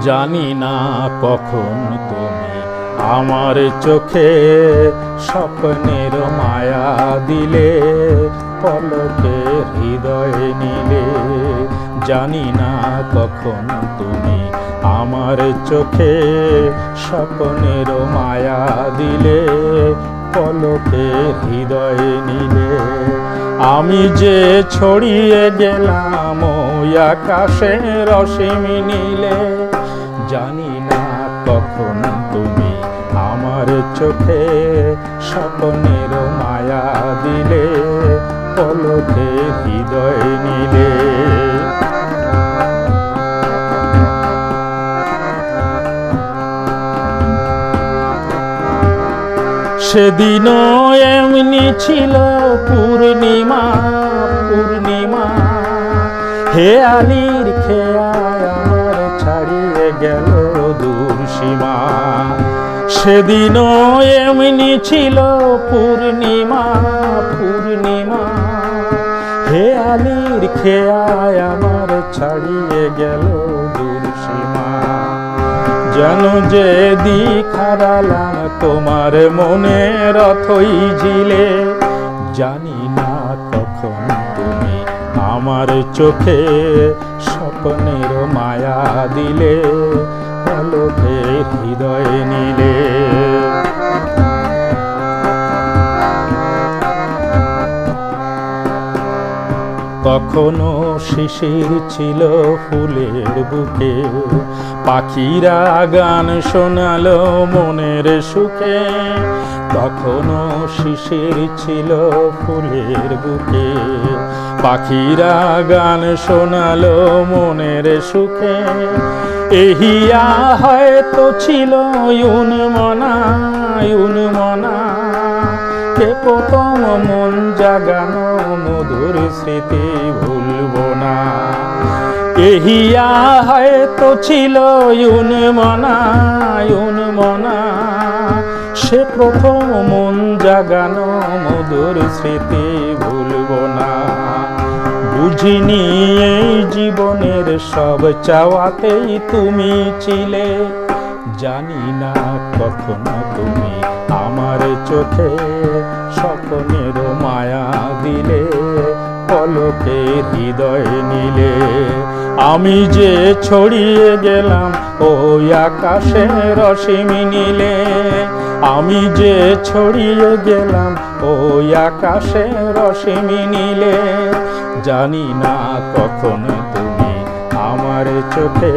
জানি না কখন তুমি আমার চোখে স্বপ্নের মায়া দিলে, পলকে হৃদয় নিলে। জানি না কখন তুমি আমার চোখে স্বপ্নের মায়া দিলে, পলকে হৃদয় নিলে। আমি যে ছড়িয়ে গেলাম ওই আকাশের অসীম নীলে, জানি না কখন তুমি আমার চোখে স্বপ্নের মায়া দিলে, পলকে হৃদয় নিলে। সেদিনও এমনি ছিল পূর্ণিমা, পূর্ণিমা। হেয়ালির খেয়ায় আমার ছাড়িয়ে গেল দূর সীমা। সেদিনও এমনি ছিল পূর্ণিমা, পূর্ণিমা। হেয়ালির খেয়ায় আমার ছাড়িয়ে গেল দূর সীমা। যেন যে দিক হারালাম তোমার মনের অথই ঝিলে, জানি না কখন তুমি আমার চোখে স্বপ্নের মায়া দিলে, পলকে হৃদয় নিলে। তখনও শিশির ছিল ফুলের বুকে, পাখিরা গান শোনালো মনের সুখে। তখনও শিশির ছিল ফুলের বুকে, পাখিরা গান শোনালো মনের সুখে। এহিয়া হয়তো ছিল উন্মনা, উন্মনা। কে প্রথম মন জাগানো মধুর স্মৃতি ভুলবো না। এহিয়া হয়তো ছিল উন্মনা, উন্মনা। সে প্রথম মন জাগানো মধুর স্মৃতি ভুলবো না। বুঝিনি এই জীবনের সব চাওয়াতেই তুমি ছিলে, জানি না কখন তুমি আমার চোখে স্বপ্নের মায়া দিলে, পলকে হৃদয় নিলে। আমি যে ছড়িয়ে গেলাম ওই আকাশের অসীম নীলে, আমি যে ছড়িয়ে গেলাম ওই আকাশের অসীম নীলে। জানি না কখন তুমি আমার চোখে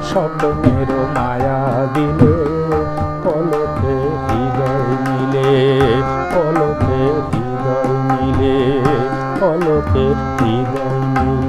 স্বপ্নের মায়া দিলে, পলকে হৃদয় নিলে, পলকে হৃদয় নিলে, পলকে হৃদয় নিলে।